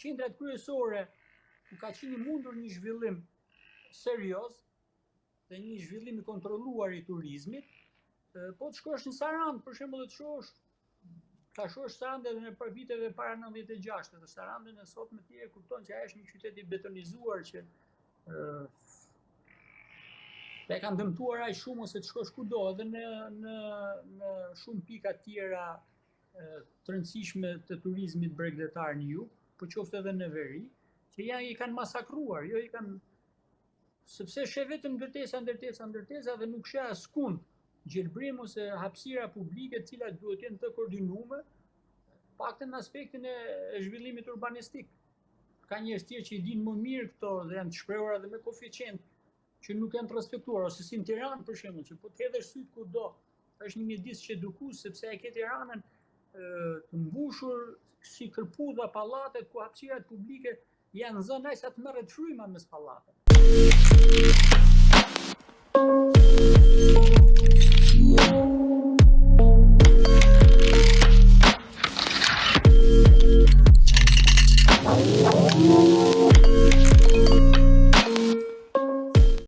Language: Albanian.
qendrat kryesore ku ka qenë mundur një zhvillim serioz dhe një zhvillim i kontrolluar i turizmit, po të shkosh në Sarandë, për shembull, të shohësh, ta shohësh Sarandën edhe në viteve para 96, dhe Sarandën e sotme ti e kupton që ajo është një qytet i betonizuar që e kanë dëmtuar aq shumë ose të shkosh kudo, edhe në shumë pika tjera të rëndësishme të turizmit bregdetar në jug, po qoftë edhe në veri, që ja i kanë masakruar, jo i kanë, sepse sheh vetëm ndërtesa dhe nuk sheh askund gjelbrim ose hapësira publike të cilat duhet jenë të koordinuara, paktën në aspektin e zhvillimit urbanistik. Ka njerëz tjerë që i dinë më mirë këto dhe janë të shprehur edhe me koeficient që nuk janë të respektuar, ose si në Tiranë për shembull, që po të hedhësh syt kudo, është një mjedis që edukues sepse e ke Tiranën të mbushur si kërpudha pallatet ku hapësirat publike janë zënë aq sa të merret fryma mes pallateve.